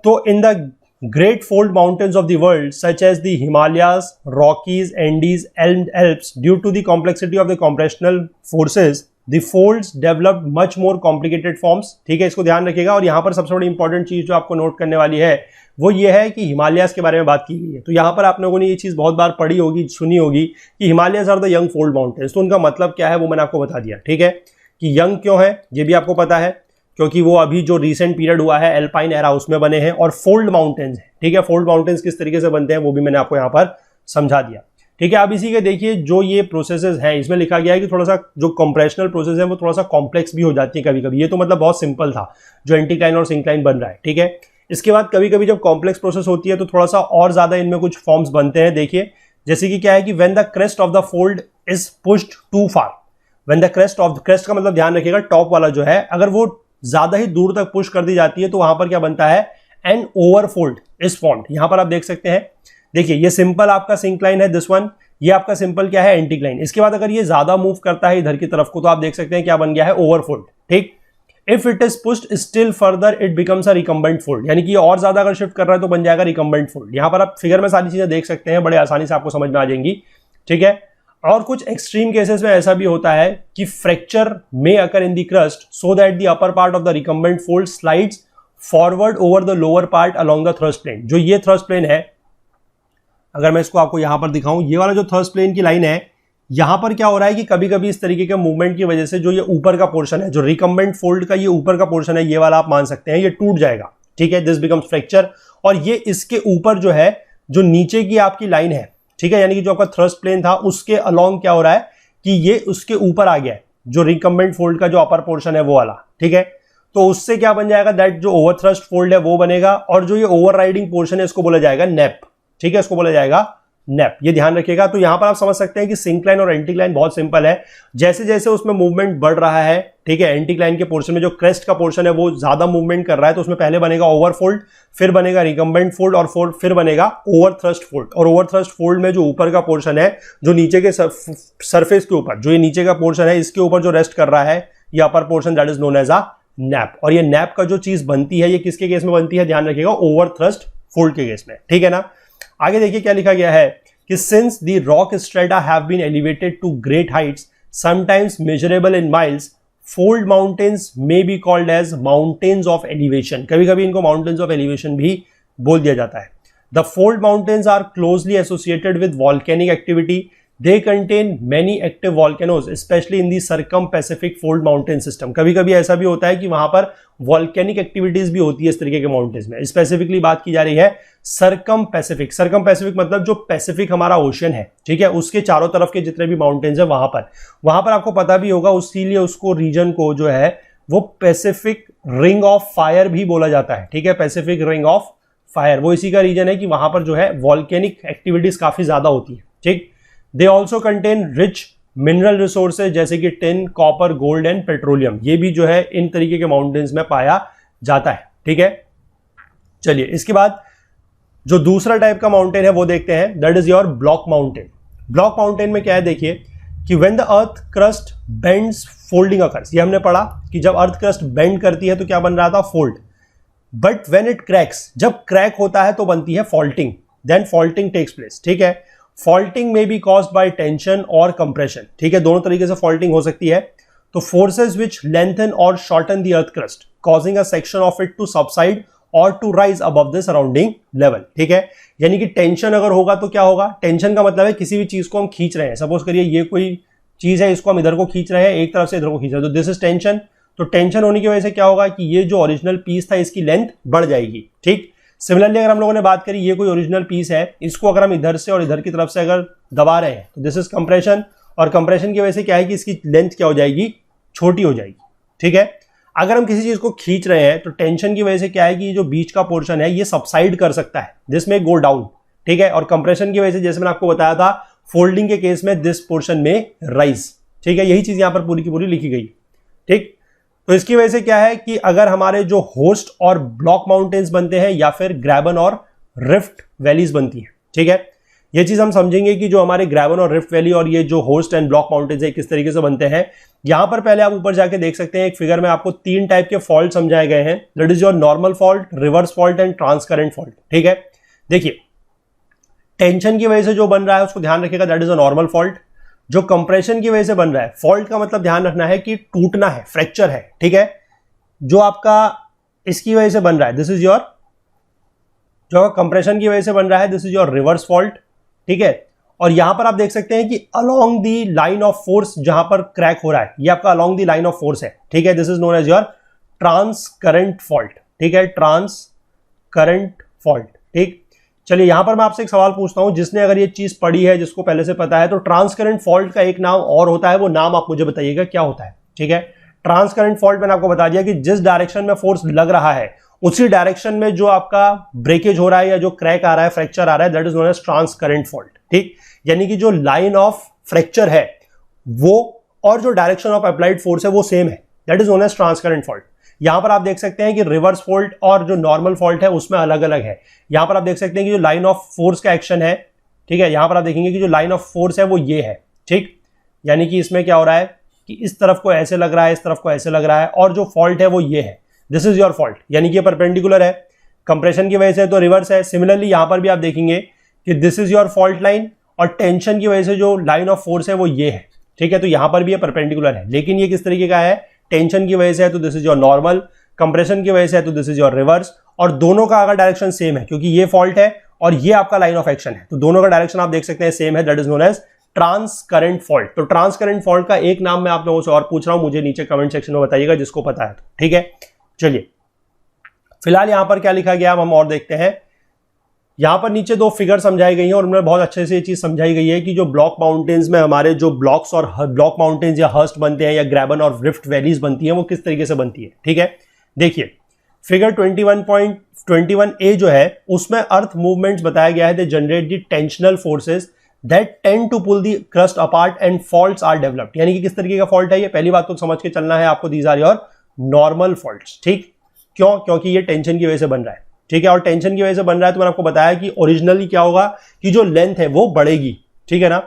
तो in the great fold mountains of the world such as the Himalayas, Rockies, Andes, and Alps, due to the complexity of the compressional forces, the folds developed much more complicated forms। ठीक है, इसको ध्यान रखिएगा। और यहाँ पर सबसे बड़ी इंपॉर्टेंट चीज जो आपको नोट करने वाली है वो ये है कि हिमालयाज के बारे में बात की गई है। तो यहाँ पर आप लोगों ने ये चीज बहुत बार पढ़ी होगी, सुनी होगी कि Himalayas are the young fold mountains. तो उनका मतलब क्या है वो मैंने आपको बता दिया। ठीक है, कि यंग क्यों है ये भी आपको पता है, क्योंकि वो अभी जो रीसेंट पीरियड हुआ है एल्पाइन एरा उसमें बने हैं, और फोल्ड माउंटेन्स हैं। ठीक है, फोल्ड माउंटेन्स किस तरीके से बनते हैं वो भी मैंने आपको यहाँ पर समझा दिया। ठीक है, आप इसी के देखिए जो ये प्रोसेसेस हैं, इसमें लिखा गया है कि थोड़ा सा जो कंप्रेशनल प्रोसेस है वो थोड़ा सा कॉम्प्लेक्स भी हो जाती है कभी कभी। ये तो मतलब बहुत सिंपल था जो एंटीक्लाइन और सिंक्लाइन बन रहा है। ठीक है, इसके बाद कभी कभी जब कॉम्प्लेक्स प्रोसेस होती है तो थोड़ा सा और ज्यादा इनमें कुछ फॉर्म्स बनते हैं। देखिए, जैसे कि क्या है कि when the crest of the fold is pushed too far, when the crest of the crest का मतलब ध्यान रखिएगा टॉप वाला जो है, अगर वो ज्यादा ही दूर तक पुश कर दी जाती है तो वहां पर क्या बनता है, एन ओवरफोल्ड इज फॉर्म्ड। यहां पर आप देख सकते हैं, देखिए ये सिंपल आपका सिंक्लाइन है दिस वन, ये आपका सिंपल क्या है, एंटीक्लाइन। इसके बाद अगर ये ज्यादा मूव करता है इधर की तरफ को तो आप देख सकते हैं क्या बन गया है, ओवरफोल्ड। ठीक, if it is pushed still further it becomes a recumbent fold, यानी कि और ज्यादा अगर शिफ्ट कर रहा है तो बन जाएगा रिकम्बेंट फोल्ड। यहां पर आप फिगर में सारी चीजें देख सकते हैं, बड़े आसानी से आपको समझ में आ जाएंगी। ठीक है, और कुछ एक्सट्रीम केसेस में ऐसा भी होता है कि फ्रैक्चर में occur in the crust so that the upper part of the recumbent fold slides forward over the lower part along the thrust plane. जो ये थ्रस्ट प्लेन है, अगर मैं इसको आपको यहां पर दिखाऊं, ये वाला जो थ्रस्ट प्लेन की लाइन है, यहां पर क्या हो रहा है कि कभी कभी इस तरीके के मूवमेंट की वजह से जो ये ऊपर का पोर्शन है, जो रिकम्बेंट फोल्ड का ये ऊपर का पोर्शन है, ये वाला आप मान सकते हैं ये टूट जाएगा। ठीक है, दिस बिकम्स फ्रैक्चर। और ये इसके ऊपर जो है, जो नीचे की आपकी लाइन है, ठीक है, यानी कि जो आपका थ्रस्ट प्लेन था उसके अलोंग क्या हो रहा है कि ये उसके ऊपर आ गया है, जो रिकम्बेंट फोल्ड का जो अपर पोर्शन है वो वाला। ठीक है, तो उससे क्या बन जाएगा, दैट जो ओवर थ्रस्ट फोल्ड है वो बनेगा, और जो ये ओवर राइडिंग पोर्शन है इसको बोला जाएगा नेप। ठीक है, इसको बोला जाएगा नेप, ये ध्यान रखिएगा। तो यहां पर आप समझ सकते हैं कि सिंक्लाइन और एंटीक्लाइन बहुत सिंपल है। जैसे जैसे उसमें मूवमेंट बढ़ रहा है, ठीक है, एंटीक्लाइन के पोर्शन में जो क्रेस्ट का पोर्शन है वो ज्यादा मूवमेंट कर रहा है, तो उसमें पहले बनेगा ओवर फोल्ड, फिर बनेगा रिकम्बेंट फोल्ड, और फिर बनेगा ओवर थ्रस्ट फोल्ड। और ओवर थ्रस्ट फोल्ड में जो ऊपर का पोर्शन है, जो नीचे के सरफेस के ऊपर, जो ये नीचे का पोर्शन है इसके ऊपर जो रेस्ट कर रहा है, ये upper portion, that is known as a nappe. और ये नैप का जो चीज बनती है ये किसके केस में बनती है, ध्यान रखिएगा, ओवर थ्रस्ट फोल्ड के केस में। ठीक है ना। आगे देखिए क्या लिखा गया है कि since the rock strata have been elevated to great heights sometimes measurable in miles, fold mountains may be called as mountains of elevation. कभी कभी इनको माउंटेन्स ऑफ एलिवेशन भी बोल दिया जाता है। The fold mountains are closely associated with volcanic activity. They contain many active volcanoes, especially in the circum-Pacific fold mountain system। कभी कभी ऐसा भी होता है कि वहां पर वॉल्केनिक एक्टिविटीज भी होती है इस तरीके के माउंटेन्स में। स्पेसिफिकली बात की जा रही है सरकम पैसिफिक। सरकम पैसिफिक मतलब जो पैसिफिक हमारा ओशन है, ठीक है, उसके चारों तरफ के जितने भी माउंटेन्स है वहां पर आपको पता भी होगा, उसीलिए उसको रीजन को जो है वो पैसिफिक रिंग ऑफ फायर भी बोला जाता है। ठीक है, पैसिफिक रिंग ऑफ फायर वो इसी का रीजन है कि वहां पर जो है वॉल्केनिक एक्टिविटीज काफी ज्यादा होती है। ठीक, they also contain rich mineral resources जैसे कि tin, copper, gold and petroleum. ये भी जो है इन तरीके के माउंटेन्स में पाया जाता है। ठीक है, चलिए इसके बाद जो दूसरा टाइप का माउंटेन है वो देखते हैं, that is your block mountain. Block mountain में क्या है देखिए कि when the earth crust bends folding occurs. ये हमने पढ़ा कि जब अर्थ क्रस्ट बेंड करती है तो क्या बन रहा था, fold. But when it cracks, जब क्रैक होता है तो बनती है faulting, then faulting takes place. ठीक है, फॉल्टिंग में बी कॉज्ड बाय टेंशन और कंप्रेशन। ठीक है, दोनों तरीके से फॉल्टिंग हो सकती है। तो forces which lengthen or shorten the earth crust causing a section of it to subside or to rise above the surrounding level. ठीक है, यानी कि टेंशन अगर होगा तो क्या होगा, टेंशन का मतलब है किसी भी चीज को हम खींच रहे हैं। सपोज करिए ये कोई चीज है, इसको हम इधर को खींच रहे हैं, एक तरफ से इधर को खींच रहे हैं, तो दिस इज टेंशन। तो टेंशन होने की वजह से क्या होगा कि ये जो ओरिजिनल पीस था इसकी लेंथ बढ़ जाएगी। ठीक, सिमिलरली अगर हम लोगों ने बात करी, ये कोई ओरिजिनल पीस है, इसको अगर हम इधर से और इधर की तरफ से अगर दबा रहे हैं तो दिस इज कंप्रेशन, और कंप्रेशन की वजह से क्या है कि इसकी लेंथ क्या हो जाएगी, छोटी हो जाएगी। ठीक है, अगर हम किसी चीज को खींच रहे हैं तो टेंशन की वजह से क्या है कि जो बीच का पोर्शन है ये सबसाइड कर सकता है, दिस में गो डाउन। ठीक है, और कंप्रेशन की वजह से जैसे मैंने आपको बताया था फोल्डिंग के केस में दिस पोर्शन में राइज। ठीक है, यही चीज यहां पर पूरी की पूरी लिखी गई। ठीक, तो इसकी वजह से क्या है कि अगर हमारे जो होस्ट और ब्लॉक माउंटेन्स बनते हैं या फिर ग्रैबन और रिफ्ट वैलीज बनती हैं। ठीक है, ये चीज हम समझेंगे कि जो हमारे ग्रैबन और रिफ्ट वैली और ये जो होस्ट एंड ब्लॉक माउंटेन्स है किस तरीके से बनते हैं। यहां पर पहले आप ऊपर जाके देख सकते हैं, एक फिगर में आपको 3 टाइप के फॉल्ट समझाए गए हैं, that is your normal fault, reverse fault and transcurrent fault. ठीक है, देखिए टेंशन की वजह से जो बन रहा है उसको ध्यान रखिएगा, that is a normal fault. जो कंप्रेशन की वजह से बन रहा है, फॉल्ट का मतलब ध्यान रखना है कि टूटना है, फ्रैक्चर है। ठीक है, जो आपका इसकी वजह से बन रहा है, दिस इज योर, जो कंप्रेशन की वजह से बन रहा है, this is your reverse fault. ठीक है, और यहां पर आप देख सकते हैं कि along the line of force जहां पर क्रैक हो रहा है, ये आपका along the line of force है। ठीक है, this is known as your transcurrent fault. ठीक है, ट्रांस करंट फॉल्ट। ठीक, चलिए यहां पर मैं आपसे एक सवाल पूछता हूं, जिसने अगर ये चीज पढ़ी है, जिसको पहले से पता है, तो ट्रांसकरेंट फॉल्ट का एक नाम और होता है, वो नाम आप मुझे बताइएगा क्या होता है। ठीक है, ट्रांसकरेंट फॉल्ट मैंने आपको बता दिया कि जिस डायरेक्शन में फोर्स लग रहा है उसी डायरेक्शन में जो आपका ब्रेकेज हो रहा है या जो क्रैक आ रहा है, फ्रैक्चर आ रहा है, that is known as transcurrent fault. ठीक, यानी कि जो लाइन ऑफ फ्रैक्चर है वो और जो डायरेक्शन ऑफ अप्लाइड फोर्स है वो सेम है, that is known as transcurrent fault. यहां पर आप देख सकते हैं कि रिवर्स फॉल्ट और जो नॉर्मल फॉल्ट है उसमें अलग अलग है। यहां पर आप देख सकते हैं कि जो लाइन ऑफ फोर्स का एक्शन है, ठीक है, यहां पर आप देखेंगे कि जो लाइन ऑफ फोर्स है वो ये है। ठीक, यानी कि इसमें क्या हो रहा है कि इस तरफ को ऐसे लग रहा है, इस तरफ को ऐसे लग रहा है, और जो फॉल्ट है वो ये है, दिस इज योर फॉल्ट, यानी कि ये परपेंडिकुलर है। कंप्रेशन की वजह से तो रिवर्स है। सिमिलरली यहां पर भी आप देखेंगे कि this is your fault line, और टेंशन की वजह से जो लाइन ऑफ फोर्स है वो ये है। ठीक है, तो यहां पर भी ये परपेंडिकुलर है, लेकिन ये किस तरीके का है, टेंशन की वजह से है तो this is your normal, compression की वजह से है तो दिस इज योर रिवर्स, और दोनों का अगर डायरेक्शन सेम है, क्योंकि ये फॉल्ट है और ये आपका लाइन ऑफ एक्शन है, तो दोनों का डायरेक्शन आप देख सकते हैं सेम है, that is known as transcurrent fault. तो ट्रांसकरेंट फॉल्ट का एक नाम मैं आप लोगों से और पूछ रहा हूं, मुझे नीचे कमेंट सेक्शन में बताइएगा जिसको पता है तो। ठीक है, चलिए फिलहाल यहां पर क्या लिखा गया हम और देखते हैं। यहां पर नीचे 2 फिगर समझाई गई हैं और उनमें बहुत अच्छे से ये चीज समझाई गई है कि जो ब्लॉक माउंटेन्स में हमारे जो ब्लॉक्स और ब्लॉक माउंटेन्स या हर्स्ट बनते हैं या ग्रैबन और रिफ्ट वैलीज बनती हैं वो किस तरीके से बनती है। ठीक है, देखिए फिगर 21.21a जो है उसमें अर्थ मूवमेंट्स बताया गया है, they generate the tensional forces that tend to pull the crust apart and faults are developed. यानी कि किस तरीके का फॉल्ट है ये, पहली बात तो समझ के चलना है आपको, these are your normal faults. ठीक, क्यों, क्योंकि ये टेंशन की वजह से बन रहा है। ठीक है, और टेंशन की वजह से बन रहा है तो मैंने आपको बताया कि ओरिजिनली क्या होगा कि जो लेंथ है वो बढ़ेगी। ठीक है ना,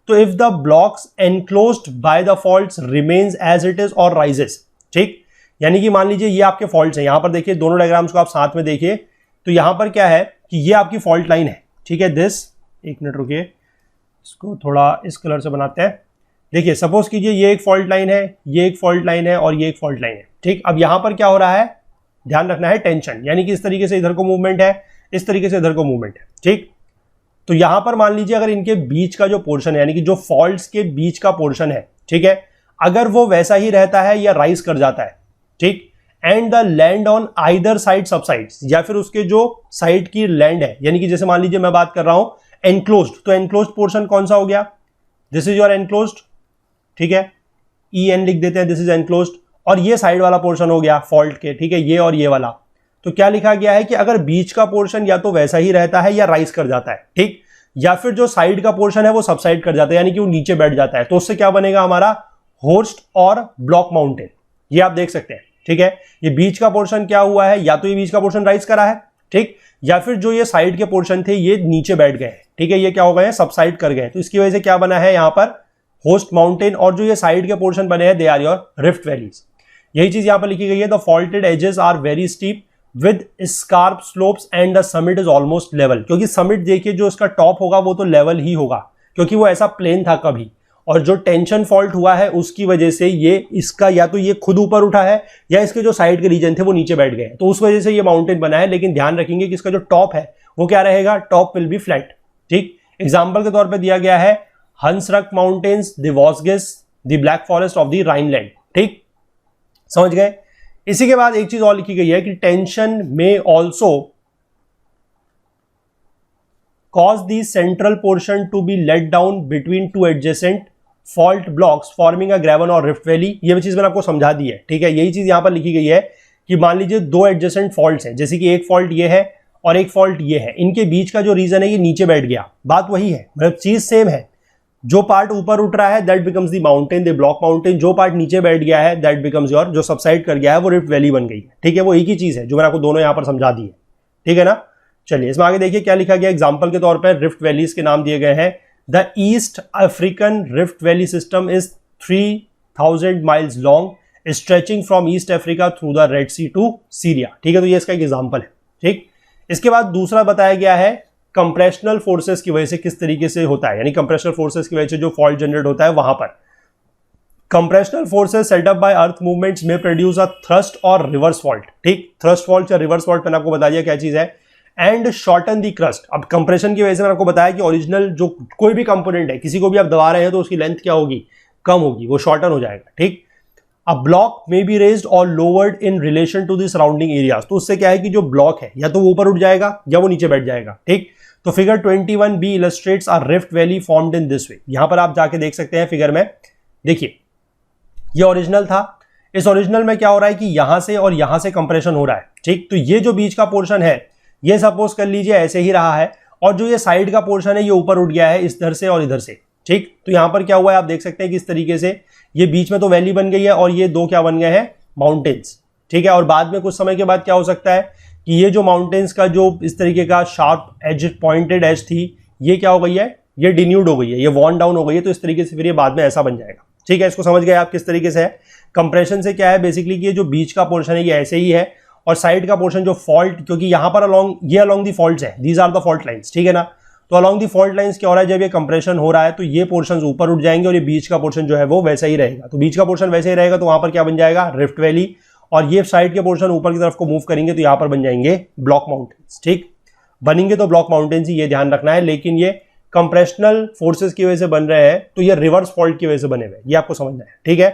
तो if the blocks enclosed by the faults remains as it is और राइजेस। ठीक, यानी कि मान लीजिए ये आपके फॉल्ट्स हैं, यहां पर देखिए दोनों डायग्राम्स को आप साथ में देखिए, तो यहां पर क्या है कि ये आपकी फॉल्ट लाइन है। ठीक है, दिस, एक मिनट रुकिए, इसको थोड़ा इस कलर से बनाते हैं। देखिए सपोज कीजिए ये एक फॉल्ट लाइन है, ये एक फॉल्ट लाइन है और ये एक फॉल्ट लाइन है, ठीक। अब यहां पर क्या हो रहा है, ध्यान रखना है, टेंशन, यानी कि इस तरीके से इधर को मूवमेंट है, इस तरीके से इधर को मूवमेंट है, ठीक। तो यहां पर मान लीजिए अगर इनके बीच का जो पोर्शन है, यानी कि जो फॉल्ट्स के बीच का पोर्शन है, ठीक है, अगर वो वैसा ही रहता है या राइज कर जाता है, ठीक, and the land on either side subsides, या फिर उसके जो साइड की लैंड है, यानी कि जैसे मान लीजिए मैं बात कर रहा हूं एनक्लोज्ड, तो एनक्लोज्ड पोर्शन कौन सा हो गया, दिस इज योर एनक्लोज्ड, ठीक है, ई एन लिख देते हैं, दिस इज एनक्लोज्ड, और ये साइड वाला पोर्शन हो गया फॉल्ट के, ठीक है, ये और ये वाला। तो क्या लिखा गया है कि अगर बीच का पोर्शन या तो वैसा ही रहता है या राइज कर जाता है, ठीक, या फिर जो साइड का पोर्शन है वो सबसाइड कर जाता है, यानी कि वो नीचे बैठ जाता है, तो उससे क्या बनेगा हमारा होस्ट और ब्लॉक माउंटेन, ये आप देख सकते हैं, ठीक है। ये बीच का पोर्शन क्या हुआ है, या तो ये बीच का पोर्शन राइज करा है, ठीक, या फिर जो ये साइड के पोर्शन थे ये नीचे बैठ गए, ठीक है, ये क्या हो गए, सबसाइड कर गए, तो इसकी वजह से क्या बना है यहां पर होस्ट माउंटेन, और जो ये साइड के पोर्शन बने हैं they are your rift valleys. यही चीज यहां पर लिखी गई है, the faulted edges are very steep with scarp slopes and the summit is almost level, क्योंकि समिट देखिए जो इसका टॉप होगा वो तो लेवल ही होगा, क्योंकि वो ऐसा प्लेन था कभी, और जो टेंशन फॉल्ट हुआ है उसकी वजह से ये इसका या तो ये खुद ऊपर उठा है या इसके जो साइड के रीजन थे वो नीचे बैठ गए, तो उस वजह से ये माउंटेन बना है। लेकिन ध्यान रखेंगे कि इसका जो टॉप है वो क्या रहेगा, टॉप विल बी फ्लैट, ठीक। एग्जाम्पल के तौर पर दिया गया है हंसरक माउंटेन्स, द वॉसगिस, the Black Forest of the Rhineland, ठीक, समझ गए। इसी के बाद एक चीज और लिखी गई है कि टेंशन में also cause the central portion to be let down between two adjacent fault blocks forming a graben or rift valley. ये भी चीज मैंने आपको समझा दी है, ठीक है। यही चीज यहां पर लिखी गई है कि मान लीजिए दो एडजेसेंट फॉल्ट्स हैं, जैसे कि एक फॉल्ट ये है और एक फॉल्ट ये है, इनके बीच का जो रीजन है ये नीचे बैठ गया, बात वही है, मतलब चीज सेम है। जो पार्ट ऊपर उठ रहा है that becomes the mountain, the block mountain, जो पार्ट नीचे बैठ गया है दैट बिकम्स योर, जो सबसाइड कर गया है वो रिफ्ट वैली बन गई है, ठीक है। वो एक ही चीज है जो मैंने आपको दोनों यहां पर समझा दी है, ठीक है ना। चलिए इसमें आगे देखिए क्या लिखा गया, एग्जांपल के तौर पर रिफ्ट वैलीज के नाम दिए गए हैं। The East African Rift Valley system is 3000 miles long stretching from East Africa through the Red Sea to Syria, ठीक है। तो ये इसका एक एग्जांपल है, ठीक। इसके बाद दूसरा बताया गया है कंप्रेशनल फोर्सेस की वजह से किस तरीके से होता है, यानी कंप्रेशनल फोर्सेस की वजह से जो फॉल्ट जनरेट होता है वहां पर कंप्रेशनल फोर्सेस सेटअप बाय अर्थ मूवमेंट्स में प्रोड्यूस अ थ्रस्ट और रिवर्स फॉल्ट, ठीक। थ्रस्ट फॉल्ट या रिवर्स फॉल्ट मैंने आपको बता दिया क्या चीज है, एंड शॉर्टन दी क्रस्ट। अब कंप्रेशन की वजह से मैंने आपको बताया कि ओरिजिनल जो कोई भी कंपोनेंट है किसी को भी आप दबा रहे हैं तो उसकी लेंथ क्या होगी, कम होगी, वो शॉर्टन हो जाएगा, ठीक। A block may be raised or lowered in relation to the surrounding areas, तो उससे क्या है कि जो ब्लॉक है या तो वो ऊपर उठ जाएगा या वो नीचे बैठ जाएगा, ठीक। तो figure 21b illustrates a rift valley formed in this way. यहां पर आप जाके देख सकते हैं फिगर में, देखिए ये ओरिजिनल था, इस ओरिजिनल में क्या हो रहा है कि यहां से और यहां से कंप्रेशन हो रहा है, ठीक। तो ये जो बीच का पोर्शन है ये सपोज कर लीजिए ऐसे ही रहा है, और जो ये साइड का पोर्शन है ये ऊपर उठ गया है इधर से और इधर से, ठीक। तो यहां पर क्या हुआ है आप देख सकते हैं कि इस तरीके से ये बीच में तो वैली बन गई है और ये दो क्या बन गए हैं, माउंटेन्स, ठीक है। और बाद में कुछ समय के बाद क्या हो सकता है कि ये जो माउंटेन्स का जो इस तरीके का शार्प एज, पॉइंटेड एज थी, ये क्या हो गई है, ये डिन्यूड हो गई है, ये वॉर्न डाउन हो गई है, तो इस तरीके से फिर ये बाद में ऐसा बन जाएगा, ठीक है। इसको समझ गए आप किस तरीके से है। कंप्रेशन से क्या है बेसिकली कि ये जो बीच का पोर्शन है ये ऐसे ही है, और साइड का पोर्शन जो फॉल्ट, क्योंकि यहां पर अलोंग दी फॉल्ट्स है, these are the fault lines, ठीक है ना। तो अलोंग दी फॉल्ट लाइंस क्या हो रहा है, जब ये कंप्रेशन हो रहा है तो ये पोर्शन ऊपर उठ जाएंगे और ये बीच का पोर्शन जो है वो वैसा ही रहेगा। तो बीच का पोर्शन वैसे ही रहेगा तो वहां पर क्या बन जाएगा, रिफ्ट वैली, और ये साइड के पोर्शन ऊपर की तरफ को मूव करेंगे तो यहां पर बन जाएंगे ब्लॉक माउंटेन्स, ठीक। बनेंगे तो ब्लॉक माउंटेन्स ही, ये ध्यान रखना है। लेकिन ये कंप्रेशनल फोर्सेस की वजह से बन रहे हैं तो ये रिवर्स फॉल्ट की वजह से बने हुए, ये आपको समझना है, ठीक है।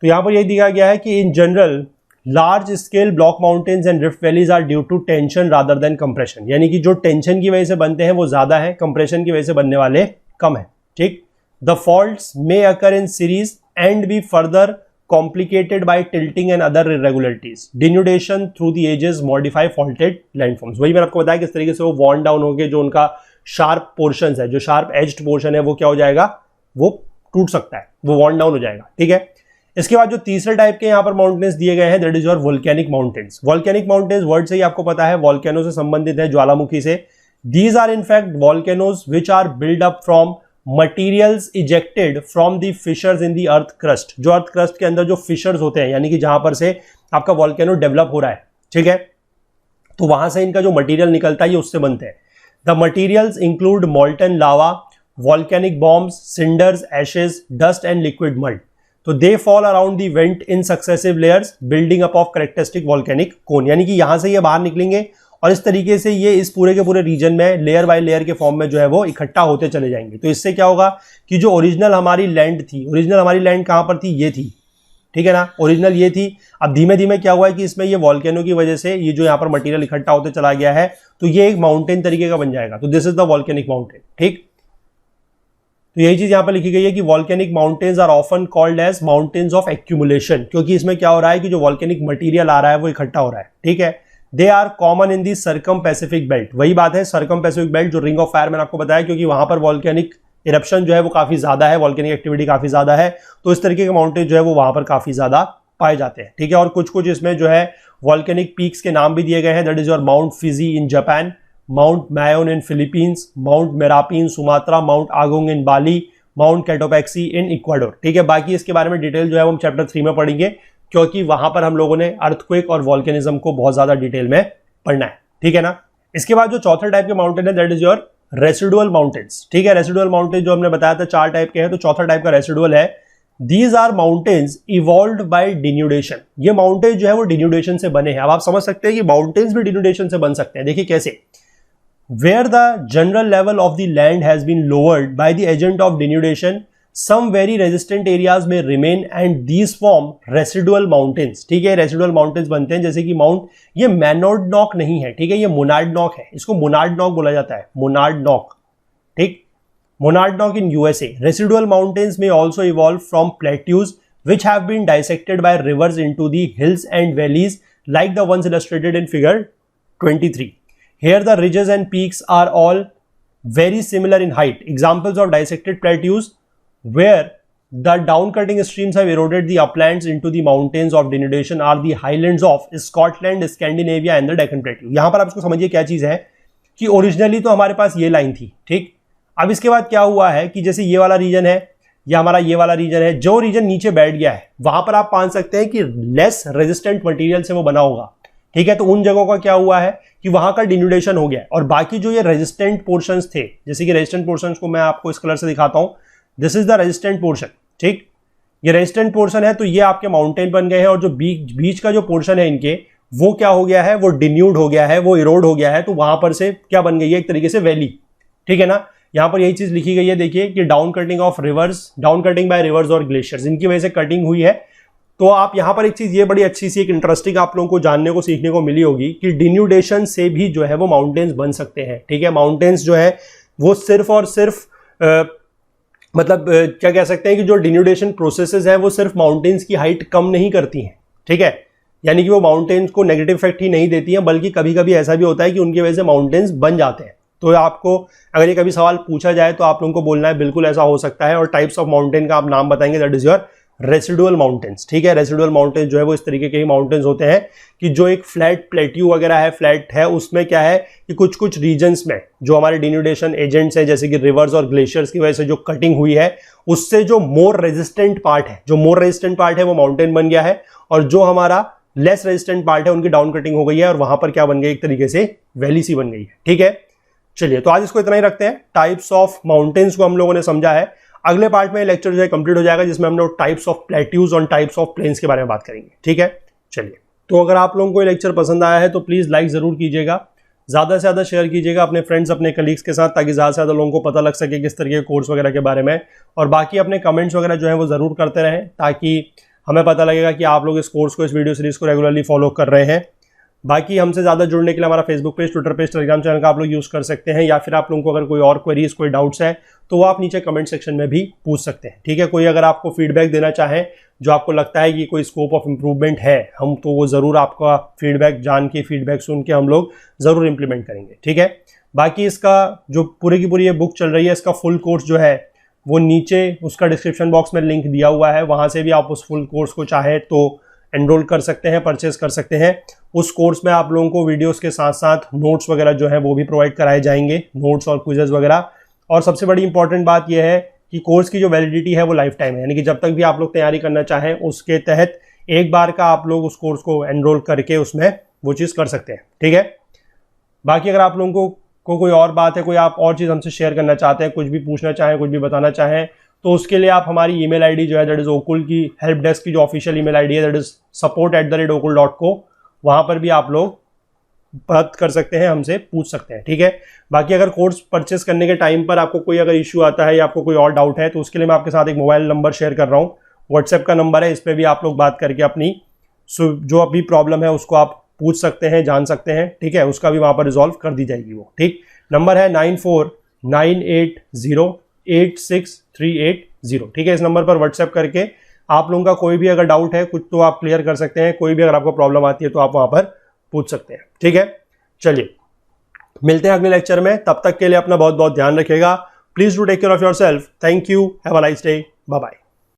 तो यहां पर यही दिखाया गया है कि in general large scale block mountains and rift valleys are due to tension rather than compression, यानी कि जो टेंशन की वजह से बनते हैं वो ज्यादा है, कंप्रेशन की वजह से बनने वाले कम है, ठीक। The faults may occur in series and be further complicated by tilting and other irregularities. Denudation through the ages modify faulted landforms. वही मैंने आपको बताया किस तरीके से वो worn down हो गए, जो उनका शार्प पोर्शन है, जो शार्प एज्ड पोर्शन है वो क्या हो जाएगा, वो टूट सकता है, वो worn down हो जाएगा, ठीक है। इसके बाद जो तीसरे टाइप के यहाँ पर माउंटेन्स दिए गए हैं that is your volcanic mountains. Volcanic mountains word से ही आपको पता है वोल्केनो से संबंधित है, ज्वालामुखी से। These are in fact volcanoes which are build up from materials ejected from the fissures in the earth crust. जो अर्थ क्रस्ट के अंदर जो फिशर्स होते हैं, यानी कि जहां पर से आपका वोल्केनो डेवलप हो रहा है, ठीक है, तो वहां से इनका जो मटेरियल निकलता है ये उससे बनते हैं। The materials include molten lava, volcanic bombs, cinders, ashes, dust and liquid mud. तो they fall around the vent in successive layers building up of characteristic volcanic cone. यानी कि यहां से ये बाहर निकलेंगे और इस तरीके से ये इस पूरे के पूरे रीजन में लेयर बाय लेयर के फॉर्म में जो है वो इकट्ठा होते चले जाएंगे। तो इससे क्या होगा कि जो ओरिजिनल हमारी लैंड थी, ओरिजिनल हमारी लैंड कहां पर थी, ये थी, ठीक है ना, ओरिजिनल ये थी। अब धीमे धीमे क्या हुआ है कि इसमें ये वॉल्केनो की वजह से ये जो यहाँ पर मटेरियल इकट्ठा होते चला गया है, तो ये एक माउंटेन तरीके का बन जाएगा। तो this is the volcanic mountain, ठीक। तो यही चीज यहां पर लिखी गई है कि volcanic mountains are often called as mountains of accumulation, क्योंकि इसमें क्या हो रहा है कि जो वॉल्केनिक मटेरियल आ रहा है वो इकट्ठा हो रहा है, ठीक है। They are common in the circum Pacific belt. वही बात है, सर्कम पैसिफिक बेल्ट जो रिंग ऑफ फायर मैंने आपको बताया, क्योंकि वहां पर वॉल्केनिक इरप्शन जो है वो काफी ज्यादा है, वॉल्केनिक एक्टिविटी काफी ज्यादा है, तो इस तरीके के माउंटेन जो है वो वहां पर काफी ज्यादा पाए जाते हैं, ठीक है। और कुछ कुछ इसमें जो है वॉल्केनिक पीक्स के नाम भी दिए गए हैं। That is your Mount Fuji in Japan, Mount Mayon in Philippines, Mount Merapi in Sumatra, Mount Agung in Bali, Mount Cotopaxi in Ecuador, ठीक है। बाकी इसके बारे में डिटेल जो है वो हम चैप्टर 3 में पढ़ेंगे, क्योंकि वहां पर हम लोगों ने अर्थक्वेक और वॉल्केनिज्म को बहुत ज्यादा डिटेल में पढ़ना है, ठीक है ना। इसके बाद जो चौथा टाइप के माउंटेन है that is your residual mountains, ठीक है। रेसिडुअल माउंटेन जो हमने बताया था 4 टाइप के हैं, तो चौथा टाइप का रेसिडुअल है। These are mountains evolved by denudation. ये माउंटेन जो है वो डिन्यूडेशन से बने हैं। अब आप समझ सकते हैं कि माउंटेन्स भी डिन्यूडेशन से बन सकते हैं। देखिए कैसे, where the general level of the land has been lowered by the agent of denudation, some very resistant areas may remain and these form residual mountains, ठीक है। रेसिडुअल माउंटेन्स बनते हैं, जैसे कि माउंट, ये मैनोडनॉक नहीं है, ठीक है, ये मोनार्डनॉक है, इसको मोनार्डनॉक बोला जाता है, मोनार्डनॉक, ठीक, monadnock in USA. Residual mountains may also evolve from plateaus which have been dissected by rivers into the hills and valleys like the ones illustrated in figure 23. Here the ridges and peaks are all very similar in height. Examples of dissected plateaus where the down-cutting streams have eroded the uplands into the mountains of denudation are the highlands of Scotland, Scandinavia and the Deccan Plateau. यहाँ पर आप इसको समझिए क्या चीज़ है कि originally तो हमारे पास ये लाइन थी, ठीक। अब इसके बाद क्या हुआ है कि जैसे ये वाला रीजन है या हमारा ये वाला रीजन है, जो रीजन नीचे बैठ गया है वहां पर आप मान सकते हैं कि लेस रेजिस्टेंट मटेरियल से वो बना होगा, ठीक है। तो उन जगहों का क्या हुआ है कि वहां का डिन्यूडेशन हो गया है, और बाकी जो ये रेजिस्टेंट पोर्शंस थे, जैसे कि रेजिस्टेंट पोर्शंस को मैं आपको इस कलर से दिखाता हूं, this is the resistant portion, ठीक। ये रेजिस्टेंट पोर्शन है, तो ये आपके माउंटेन बन गए हैं, और जो बीच का जो पोर्शन है इनके, वो क्या हो गया है, वो डिन्यूड हो गया है, वो इरोड हो गया है, तो वहां पर से क्या बन गई है, एक तरीके से वैली, ठीक है ना। यहां पर यही चीज लिखी गई है, देखिए कि down cutting of rivers, down cutting by rivers और ग्लेशियर्स, इनकी वजह से कटिंग हुई है। तो आप यहां पर एक चीज ये बड़ी अच्छी सी एक इंटरेस्टिंग आप लोगों को जानने को सीखने को मिली होगी कि डिन्यूडेशन से भी जो है वो माउंटेन्स बन सकते हैं, ठीक है। माउंटेन्स जो है वो सिर्फ और सिर्फ क्या कह सकते हैं कि जो डिन्यूडेशन प्रोसेसेस है वो सिर्फ माउंटेन्स की हाइट कम नहीं करती हैं, ठीक है, यानी कि वो माउंटेन्स को नेगेटिव इफेक्ट ही नहीं देती हैं, बल्कि कभी कभी ऐसा भी होता है कि उनकी वजह से माउंटेन्स बन जाते हैं। तो आपको अगर ये कभी सवाल पूछा जाए तो आप लोगों को बोलना है बिल्कुल ऐसा हो सकता है, और टाइप्स ऑफ माउंटेन का आप नाम बताएंगे, that is your residual mountains, ठीक है। रेसिडुअल माउंटेन्स जो है वो इस तरीके के ही माउंटेन्स होते हैं कि जो एक फ्लैट प्लेट्यू वगैरह है, फ्लैट है, उसमें क्या है कि कुछ कुछ रीजन्स में जो हमारे डिन्यूडेशन एजेंट्स हैं, जैसे कि रिवर्स और ग्लेशियर्स की वजह से जो कटिंग हुई है, उससे जो मोर रेजिस्टेंट पार्ट है, जो मोर रेजिस्टेंट पार्ट है वो माउंटेन बन गया है, और जो हमारा लेस रेजिस्टेंट पार्ट है उनकी डाउन कटिंग हो गई है, और वहां पर क्या बन गई, एक तरीके से वैली सी बन गई है, ठीक है। चलिए, तो आज इसको इतना ही रखते हैं। टाइप्स ऑफ माउंटेन्स को हम लोगों ने समझा है। अगले पार्ट में लेक्चर जो है कंप्लीट हो जाएगा, जिसमें हम लोग टाइप्स ऑफ प्लेट्यूज और टाइप्स ऑफ प्लेन्स के बारे में बात करेंगे, ठीक है। चलिए, तो अगर आप लोगों को ये लेक्चर पसंद आया है तो प्लीज लाइक जरूर कीजिएगा, ज्यादा से ज्यादा शेयर कीजिएगा अपने फ्रेंड्स, अपने कलीग्स के साथ, ताकि ज्यादा से ज्यादा लोगों को पता लग सके किस तरीके के कोर्स वगैरह के बारे में। और बाकी अपने कमेंट्स वगैरह जो है वो जरूर करते रहें, ताकि हमें पता लगेगा कि आप लोग इस कोर्स को, इस वीडियो सीरीज को रेगुलरली फॉलो कर रहे हैं। बाकी हमसे ज़्यादा जुड़ने के लिए हमारा Facebook page, Twitter page, Telegram channel का आप लोग यूज़ कर सकते हैं, या फिर आप लोगों को अगर कोई और क्वेरीज, कोई डाउट्स है तो वो आप नीचे कमेंट सेक्शन में भी पूछ सकते हैं, ठीक है। कोई अगर आपको फीडबैक देना चाहें, जो आपको लगता है कि कोई स्कोप ऑफ इम्प्रूवमेंट है, हम तो वो ज़रूर आपका फीडबैक जान के, फीडबैक सुन के हम लोग ज़रूर इम्प्लीमेंट करेंगे, ठीक है। बाकी इसका जो पूरी की पूरी ये बुक चल रही है, इसका फुल कोर्स जो है वो नीचे उसका डिस्क्रिप्शन बॉक्स में लिंक दिया हुआ है, वहाँ से भी आप उस फुल कोर्स को चाहे तो एनरोल कर सकते हैं, परचेज कर सकते हैं। उस कोर्स में आप लोगों को वीडियोस के साथ साथ नोट्स वगैरह जो है वो भी प्रोवाइड कराए जाएंगे, नोट्स और क्विजेज वगैरह। और सबसे बड़ी इंपॉर्टेंट बात यह है कि कोर्स की जो वैलिडिटी है वो लाइफ टाइम है, यानी कि जब तक भी आप लोग तैयारी करना चाहें, उसके तहत एक बार का आप लोग उस कोर्स को एनरोल करके उसमें वो चीज़ कर सकते हैं, ठीक है। बाकी अगर आप लोगों को कोई और बात है, कोई आप और चीज़ हमसे शेयर करना चाहते हैं, कुछ भी पूछना चाहें, कुछ भी बताना चाहें, तो उसके लिए आप हमारी ईमेल आईडी जो है दैट इज ओकुल की हेल्प डेस्क की जो ऑफिशियल ईमेल आईडी है दैट इज support@okul.co, वहां पर भी आप लोग बात कर सकते हैं, हमसे पूछ सकते हैं, ठीक है। बाकी अगर कोर्स परचेस करने के टाइम पर आपको कोई अगर इश्यू आता है या आपको कोई और डाउट है, तो उसके लिए मैं आपके साथ एक मोबाइल नंबर शेयर कर रहा हूँ, व्हाट्सएप का नंबर है, इस पर भी आप लोग बात करके अपनी जो अभी प्रॉब्लम है उसको आप पूछ सकते हैं, जान सकते हैं, ठीक है। उसका भी वहां पर रिजॉल्व कर दी जाएगी वो, ठीक। नंबर है 9498086380, ठीक है। इस नंबर पर व्हाट्सएप करके आप लोगों का कोई भी अगर डाउट है कुछ तो आप क्लियर कर सकते हैं, कोई भी अगर आपको प्रॉब्लम आती है तो आप वहां पर पूछ सकते हैं, ठीक है। चलिए मिलते हैं अगले लेक्चर में, तब तक के लिए अपना बहुत बहुत ध्यान रखिएगा। Please do take care of yourself. Thank you, have a nice day, bye bye.